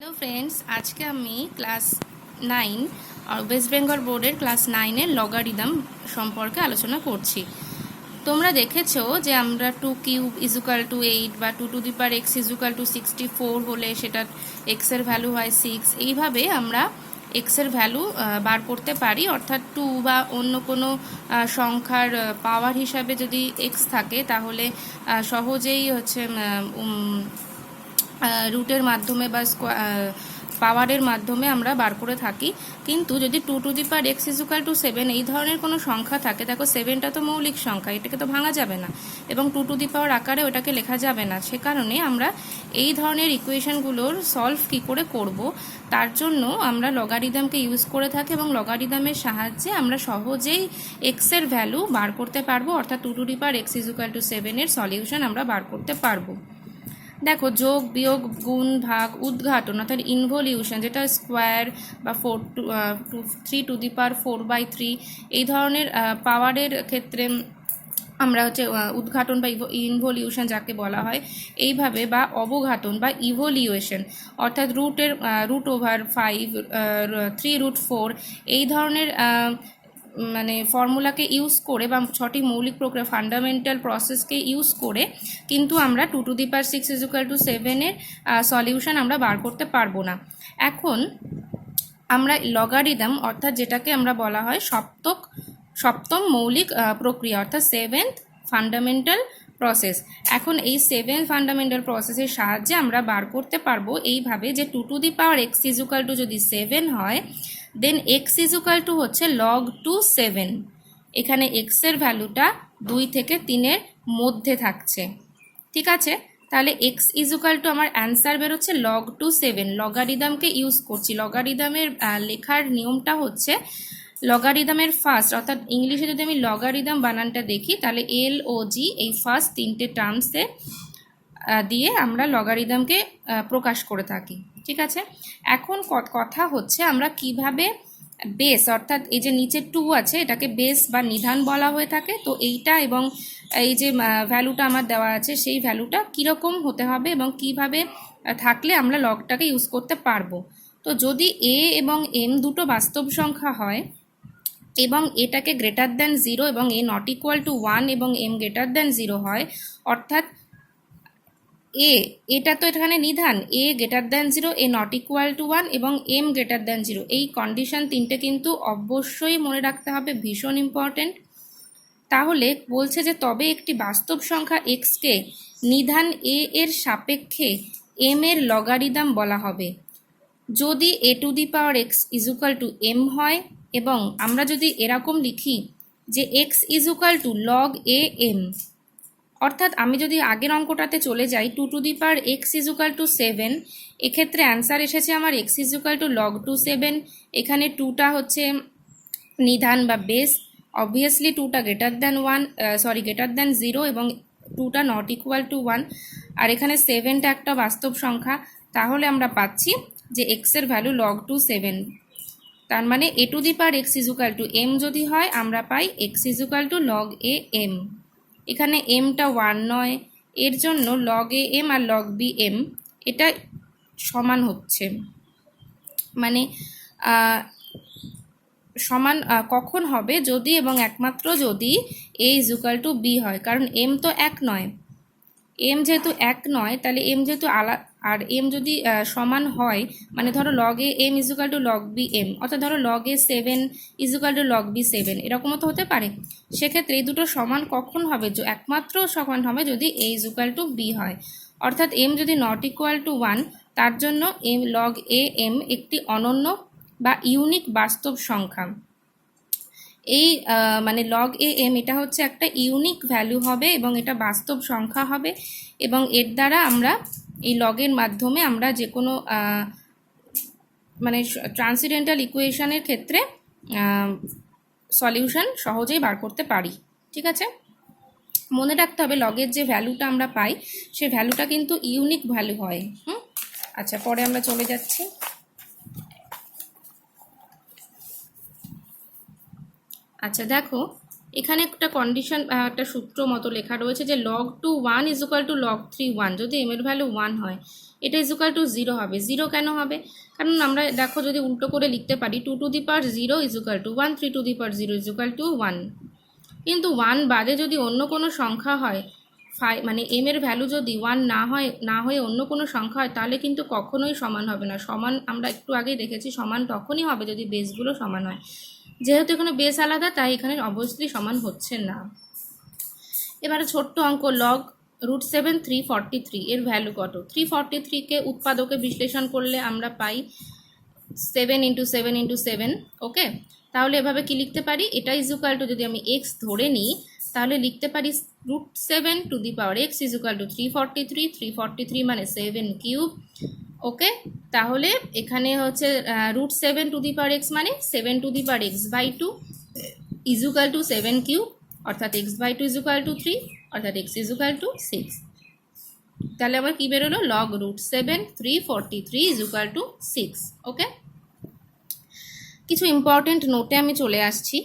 Hello friends, আজকে আমি class 9 আর West Bengal বোর্ডের ক্লাস 9-এর লগারিদম সম্পর্কে আলোচনা করছি। তোমরা দেখেছো যে আমরা 2 কিউব ইজুকাল টু 8 বা 2 to the power x equal to 64 হলে সেটা এক্স এর ভ্যালু হয় 6। এইভাবে আমরা এক্স এর ভ্যালু বার করতে পারি, অর্থাৎ 2 বা অন্য কোনো সংখ্যার পাওয়ার হিসাবে যদি এক্স থাকে তাহলে সহজেই রুটের মাধ্যমে বা পাওয়ারের মাধ্যমে আমরা বার করে থাকি। কিন্তু যদি 2 to the power x equal to 7 এই ধরনের কোনো সংখ্যা থাকে, দেখো 7টা তো মৌলিক সংখ্যা, এটাকে তো ভাঙা যাবে না, এবং 2 টু দি পাওয়ার আকারে ওটাকে লেখা যাবে না। সে কারণে আমরা এই ধরনের ইকুয়েশনগুলোর সলভ কী করে করব, তার জন্য আমরা লগারিদমকে ইউজ করে থাকি, এবং লগারিদমের সাহায্যে আমরা সহজেই এক্স এর ভ্যালু বার করতে পারবো, অর্থাৎ 2 to the power x equal to 7-এর সলিউশন আমরা বার করতে পারবো। দেখো, যোগ বিয়োগ গুণ ভাগ উদ্ঘাটন অর্থাৎ ইনভলিউশন, যেটা স্কোয়ার বা 3 টু দি পাওয়ার 4/3 এই ধরনের পাওয়ারের ক্ষেত্রে আমরা উদ্ঘাটন বা ইনভলিউশন যাকে বলা হয় এইভাবে, বা অবঘাটন বা ইভলিউশন অর্থাৎ রুট ওভার 5, 3√4 এই ধরনের মানে ফর্মুলাকে ইউজ করে বা সঠিক মৌলিক প্রক্রিয়া ফান্ডামেন্টাল প্রসেসকে ইউজ করে কিন্তু আমরা 2 to the power 6 equal to 7-এর সলিউশন আমরা বার করতে পারবো না। এখন আমরা লগারিদম অর্থাৎ যেটাকে আমরা বলা হয় সপ্তম মৌলিক প্রক্রিয়া অর্থাৎ 7th ফান্ডামেন্টাল প্রসেস, এখন এই 7th ফান্ডামেন্টাল প্রসেসের সাহায্যে আমরা বার করতে পারবো এইভাবে যে 2 to the power x equal to যদি 7 হয়, দেন এক্স ইজুকাল টু হচ্ছে লগ টু 7। এখানে এক্স এর ভ্যালুটা 2 থেকে 3-এর মধ্যে থাকছে, ঠিক আছে? তাহলে এক্স ইজুকাল টু আমার অ্যান্সার বেরোচ্ছে লগ টু 7। লগারিদমকে ইউজ করছি। লগারিদমের লেখার নিয়মটা হচ্ছে লগারিদমের ফার্স্ট, অর্থাৎ ইংলিশে যদি আমি লগারিদম বানানটা দেখি তাহলে LOG এই ফার্স্ট 3টে টার্মসে দিয়ে আমরা লগারিদমকে প্রকাশ করে থাকি, ঠিক আছে? এখন কথা হচ্ছে আমরা কিভাবে বেস, অর্থাৎ এই যে নিচে 2 আছে এটাকে বেস বা নিধান বলা হয়ে থাকে, তো এইটা এবং এই যে ভ্যালুটা আমার দেওয়া আছে সেই ভ্যালুটা কীরকম হতে হবে এবং কিভাবে থাকলে আমরা লগটাকে ইউজ করতে পারবো। তো যদি এ এবং এম দুটো বাস্তব সংখ্যা হয় এবং এটাকে গ্রেটার দ্যান 0 এবং এ নট ইকুয়াল টু 1 এবং এম গ্রেটার দ্যান 0 হয়, অর্থাৎ এটা তো এখানে নিধান, a greater than 0, a not equal to 1 এবং এম গ্রেটার দ্যান 0, এই কন্ডিশন 3টে কিন্তু অবশ্যই মনে রাখতে হবে, ভীষণ ইম্পর্টেন্ট। তাহলে বলছে যে তবে একটি বাস্তব সংখ্যা এক্সকে নিধান এ এর সাপেক্ষে এম এর লগারিদম বলা হবে যদি a to the power x equal to m হয়, এবং আমরা যদি এরকম লিখি যে x equal to log a m, অর্থাৎ আমি যদি আগের অঙ্কটাতে চলে যাই 2 to the power x equal to 7, এক্ষেত্রে অ্যান্সার এসেছে আমার x equal to log two 7। এখানে 2টা হচ্ছে নিধান বা বেস, অবভিয়াসলি 2টা গ্রেটার দ্যান 0 এবং 2টা নট ইকুয়াল টু 1, আর এখানে 7টা একটা বাস্তব সংখ্যা। তাহলে আমরা পাচ্ছি যে এক্স এর ভ্যালু লগ টু 7, তার মানে a to the power x equal to m যদি হয় আমরা পাই x equal to log a m. এখানে এমটা 1 নয়, এর জন্য লগ এ এম আর লগ বি এম এটা সমান হচ্ছে, মানে সমান কখন হবে, যদি এবং একমাত্র যদি এ ইজুকাল টু বি হয়, কারণ এম তো এক নয়, এম যেহেতু এক নয় তাহলে এম যেহেতু আর এম যদি সমান হয়, মানে ধরো log a m equal to log b m, অর্থাৎ ধরো log a 7 equal to log b 7, এরকমও তো হতে পারে। সেক্ষেত্রে এই দুটো সমান কখন হবে, একমাত্র সমান হবে যদি এ ইজুকাল টু বি হয়, অর্থাৎ এম যদি নট ইকুয়াল টু 1, তার জন্য এম লগ এ এম একটি অনন্য বা ইউনিক বাস্তব সংখ্যা। এই মানে লগ এ এম এটা হচ্ছে একটা ইউনিক ভ্যালু হবে এবং এটা বাস্তব সংখ্যা হবে, এবং এর দ্বারা আমরা এই লগের মাধ্যমে আমরা যে কোনো মানে ট্রান্সিডেন্টাল ইকুয়েশনের ক্ষেত্রে সলিউশন সহজেই বার করতে পারি, ঠিক আছে? মনে রাখতে হবে লগের যে ভ্যালুটা আমরা পাই সেই ভ্যালুটা কিন্তু ইউনিক ভ্যালু হয়। আচ্ছা, পরে আমরা চলে যাচ্ছি। আচ্ছা দেখো, এখানে একটা কন্ডিশন একটা সূত্র মতো লেখা রয়েছে যে log two 1 equal to log 3 1, যদি এম এর ভ্যালু 1 হয় এটা ইজুকাল টু 0 হবে। 0 কেন হবে? কারণ আমরা দেখো যদি উল্টো করে লিখতে পারি 2 to the power 0 equal to 1, 3 to the power 0 equal to 1। কিন্তু 1 বাদে যদি অন্য কোনো সংখ্যা হয়, মানে m এর ভ্যালু যদি 1 না হয়ে অন্য কোনো সংখ্যা হয়, তাহলে কিন্তু কখনোই সমান হবে না। সমান আমরা একটু আগেই দেখেছি সমান তখনই হবে যদি বেসগুলো সমান হয়। যেহেতু এখানে বেস আলাদা, তাই এখানে অবশ্যই সমান হচ্ছে না। এবারে ছোট্ট অঙ্ক, লগ √7 343 এর ভ্যালু কত? 343কে উৎপাদকে বিশ্লেষণ করলে আমরা পাই 7 × 7 × 7। ওকে, তাহলে এভাবে কি লিখতে পারি? এটা ইজুকাল টু, যদি আমি x ধরে নিই তাহলে লিখতে পারি √7 to the power x equal to 343। 343 মানে 7 কিউব। ওকে, তাহলে এখানে হচ্ছে √7 টু দি পাওয়ার x মানে 7 to the power x/2 equal to 7 cube, অর্থাৎ x/2 ইজুকাল টু 3, অর্থাৎ x ইজুকাল টু 6। তাহলে আবার কি বেরোলো? Log √7 343 equal to 6। ওকে, কিছু ইম্পর্টেন্ট নোটে আমি চলে আসছি।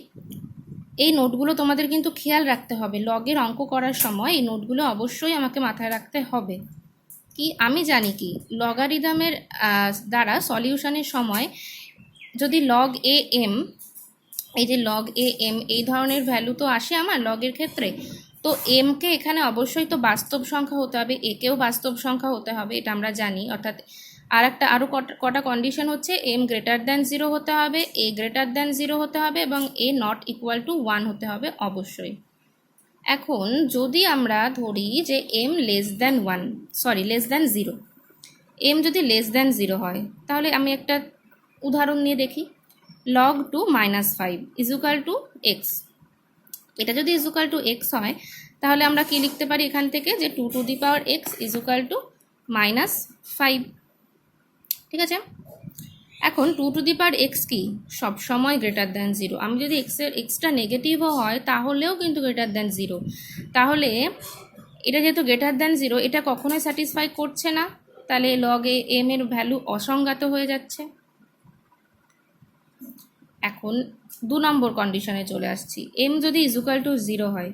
এই নোটগুলো তোমাদের কিন্তু খেয়াল রাখতে হবে লগের অঙ্ক করার সময়। এই নোটগুলো অবশ্যই আমাকে মাথায় রাখতে হবে। কি আমি জানি কি, লগারিদমের দ্বারা সলিউশনের সময় যদি লগ এ এম, এই যে লগ এ এম, এই ধরনের ভ্যালু তো আসে আমার লগের ক্ষেত্রে, তো এমকে এখানে অবশ্যই তো বাস্তব সংখ্যা হতে হবে, একেও বাস্তব সংখ্যা হতে হবে, এটা আমরা জানি। অর্থাৎ আরও কটা কন্ডিশন হচ্ছে, m গ্রেটার দ্যান 0 হতে হবে, a গ্রেটার দ্যান 0 হতে হবে এবং a নট ইকুয়াল টু 1 হতে হবে অবশ্যই। এখন যদি আমরা ধরি যে m লেস দ্যান 0, m যদি লেস দ্যান 0 হয়, তাহলে আমি একটা উদাহরণ নিয়ে দেখি। log 2 -5 equal to x। এটা যদি ইজুকাল টু x হয়, তাহলে আমরা কি লিখতে পারি এখান থেকে, যে 2 to the power x equal to -5। ঠিক আছে, এখন 2 টু দি পাওয়ার x কি সব সময় গ্রেটার দ্যান 0। আমি যদি এক্সটা নেগেটিভও হয় তাহলেও কিন্তু গ্রেটার দ্যান 0। তাহলে এটা যেহেতু গ্রেটার দ্যান 0, এটা কখনোই স্যাটিসফাই করছে না, তাহলে লগ এ এম এর ভ্যালু অসংজ্ঞাত হয়ে যাচ্ছে। এখন 2 নম্বর কন্ডিশনে চলে আসছি। m যদি ইজুকাল টু 0 হয়,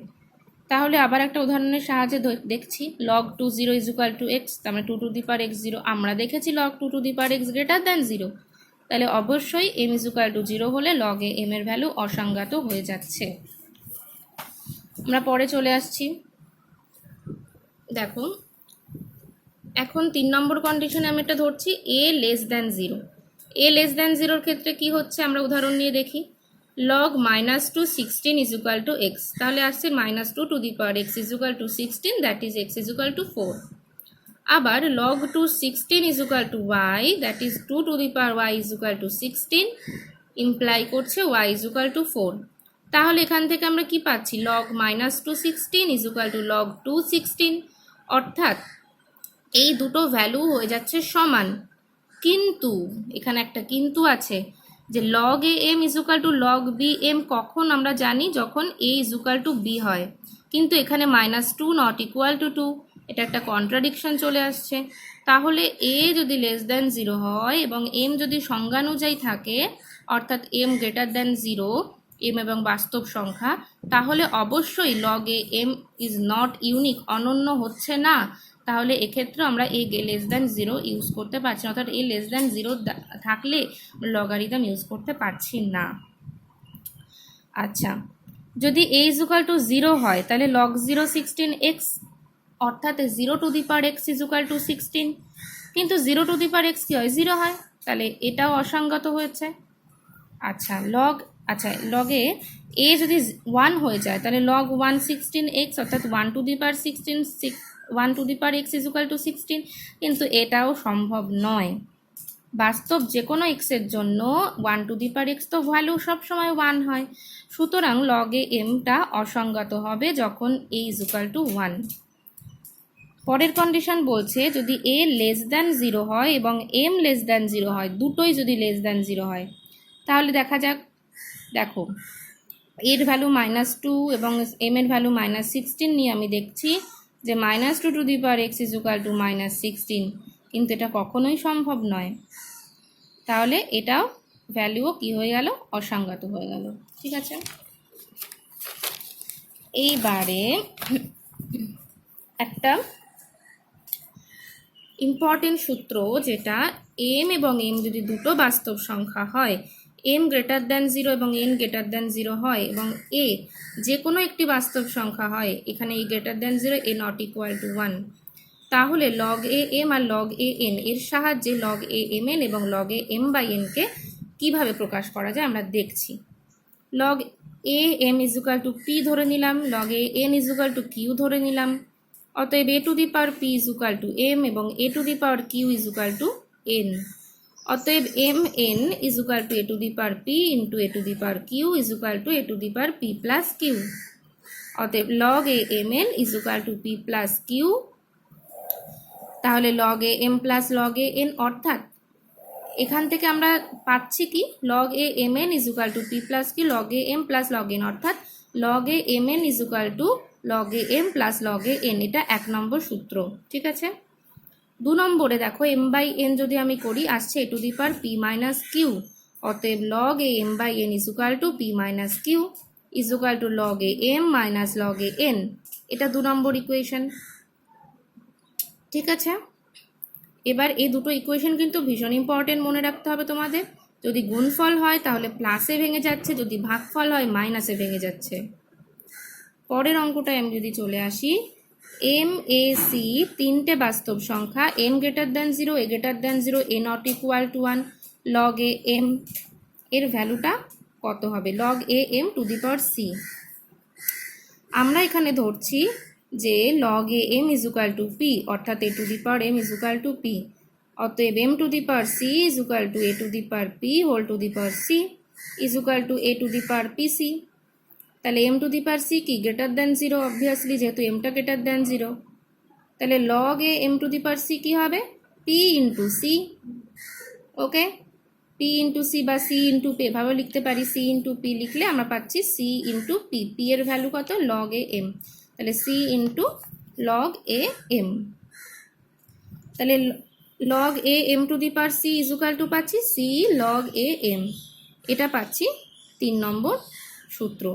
তাহলে আবার একটা উদাহরণের সাহায্যে দেখছি। log 2 0 ইজুকাল টু x, তার মানে 2 টু দি পাওয়ার x 0। আমরা দেখেছি log 2 to the power x greater than 0, তাহলে অবশ্যই m ইজুকাল টু 0 হলে লগ এ m এর ভ্যালু অসংজ্ঞাত হয়ে যাচ্ছে। আমরা পরে চলে আসছি। দেখো, এখন 3 নম্বর কন্ডিশনে আমি এটা ধরছি a less than 0। a less than 0-র ক্ষেত্রে কি হচ্ছে আমরা উদাহরণ নিয়ে দেখি। log -2 16 ইজুকাল টু x, তাহলে আসছে -2 to the power x equal to 16, that is x equal to 4। আবার log 2 16 equal to y, that is 2 to the power y equal to 16, imply করছে y ইজুকাল টু 4। তাহলে এখান থেকে আমরা কি পাচ্ছি? log -2 16 ইজুকাল টু log 2 16, অর্থাৎ এই দুটো ভ্যালু হয়ে যাচ্ছে সমান। কিন্তু এখানে একটা কিন্তু আছে, যে log a m equal to log b m কখন আমরা জানি? যখন a ইজুকাল টু b হয়। কিন্তু এখানে -2 নট ইকুয়াল টু 2, এটা একটা কন্ট্রাডিকশন চলে আসছে। তাহলে a যদি লেস দ্যান 0 হয় এবং m যদি সংজ্ঞানুযায়ী থাকে, অর্থাৎ m গ্রেটার দ্যান 0, m এবং বাস্তব সংখ্যা, তাহলে অবশ্যই log a m is not unique, অনন্য হচ্ছে না। তাহলে এক্ষেত্রে আমরা a লেস দ্যান 0 ইউজ করতে পারছি না, অর্থাৎ a লেস দ্যান 0 থাকলে লগারিদম ইউজ করতে পারছি না। আচ্ছা, যদি a ইজুকাল টু 0 হয়, তাহলে log 0 16x, অর্থাৎ 0 to the power x equal to 16। কিন্তু 0 টু দি পাওয়ার x কি হয়? 0 হয়, তাহলে এটাও অসংগত হয়েছে। আচ্ছা, লগে a যদি 1 হয়ে যায়, তাহলে log 1 16x, অর্থাৎ 1 to the power 16, 1 to the power x equal to 16, কিন্তু এটাও সম্ভব নয়। বাস্তব যে কোনো x এর জন্য 1 টু দি পাওয়ার x তো ভ্যালু সবসময় 1 হয়, সুতরাং লগ এ এমটা অসংগত হবে যখন a ইজুকাল টু 1। পরের কন্ডিশন বলছে যদি a লেস দ্যান 0 হয় এবং m লেস দ্যান 0 হয়, দুটোই যদি লেস দ্যান 0 হয়, তাহলে দেখা যাক। দেখো, এর ভ্যালু -2 এবং m এর ভ্যালু -16 নিয়ে আমি দেখছি যে -2 to the power x equal to -16, কিন্তু এটা কখনোই সম্ভব নয়। তাহলে এটাও ভ্যালুও কি হয়ে গেল? অসংগত হয়ে গেল। ঠিক আছে, এইবারে একটা ইম্পর্টেন্ট সূত্র যেটা, এম এবং এম যদি দুটো বাস্তব সংখ্যা হয়, এম গ্রেটার দ্যান 0 এবং এন গ্রেটার দ্যান 0 হয়, এবং এ যে কোনো একটি বাস্তব সংখ্যা হয়, এখানে a greater than 0, a not equal to 1, তাহলে লগ এ এম আর লগ এ এন এর সাহায্যে লগ এ এম এন এবং লগ এ এম বাই এনকে কীভাবে প্রকাশ করা যায় আমরা দেখছি। Log a m equal to p ধরে নিলাম, log a n equal to q ধরে নিলাম, অতএব a to the power p equal to m এবং a to the power q equal to n. অতএব m n equal to a to the power p into a to the power q equal to a to the power p plus q. অতএব log a m n equal to p plus q, তাহলে log a m plus log a n, অর্থাৎ এখান থেকে আমরা পাচ্ছি কি log a m n equal to p plus কি log a m plus log n, অর্থাৎ log a m n equal to log a m plus log a n. এটা 1 নম্বর সূত্র, ঠিক আছে। 2 নম্বরে দেখো এম বাই এন যদি আমি করি, আসছে a to the power p minus q, অতএব log a m by n equal to p minus q equal to log a m minus log a n. এটা 2 নম্বর ইকুয়েশন, ঠিক আছে। এবার এই দুটো ইকুয়েশন কিন্তু ভীষণ ইম্পর্টেন্ট, মনে রাখতে হবে তোমাদের। যদি গুণফল হয় তাহলে প্লাসে ভেঙে যাচ্ছে, যদি ভাগফল হয় মাইনাসে ভেঙে যাচ্ছে। পরের অঙ্কটা আমি যদি চলে আসি, এম এ সি তিনটে বাস্তব সংখ্যা, m greater than 0, a greater than 0, a not equal to 1, log a m এর ভ্যালুটা কত হবে, log a m to the power c. আমরা এখানে ধরছি যে log a m equal to p, অর্থাৎ a to the power m equal to p, অতএব m to the power c equal to a to the power p whole to the power c equal to a to the power p c. তাহলে m to the power c কি greater than 0, obviously যেহেতু এমটা greater than 0, তাহলে log a m to the power c কি হবে, p into c. Okay, p into c বা c into p এভাবে লিখতে পারি, সি ইন্টু পি লিখলে আমরা পাচ্ছি সি ইন্টু পি, পি এর ভ্যালু কত লগ এ এম, তাহলে c into log a m. তাহলে log a m to the power c equal to পাচ্ছি সি লগ এ এম, এটা পাচ্ছি 3 নম্বর সূত্র।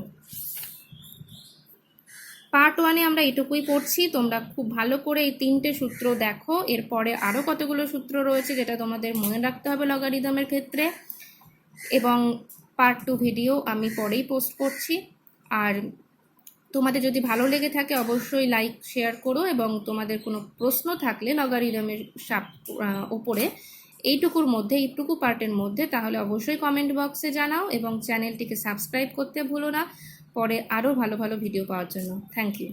পার্ট 1-এ আমরা এটুকুই পড়ছি, তোমরা খুব ভালো করে এই 3টে সূত্র দেখো, এরপরে আরও কতগুলো সূত্র রয়েছে যেটা তোমাদের মনে রাখতে হবে লগারিদমের ক্ষেত্রে, এবং পার্ট 2 ভিডিও আমি পরেই পোস্ট করছি। আর তোমাদের যদি ভালো লেগে থাকে অবশ্যই লাইক শেয়ার করো, এবং তোমাদের কোনো প্রশ্ন থাকলে লগারিদমের ওপরে এইটুকুর মধ্যে, এইটুকু পার্টের মধ্যে, তাহলে অবশ্যই কমেন্ট বক্সে জানাও, এবং চ্যানেলটিকে সাবস্ক্রাইব করতে ভুলো না পরে আরও ভালো ভালো ভিডিও পাওয়ার জন্য। Thank you.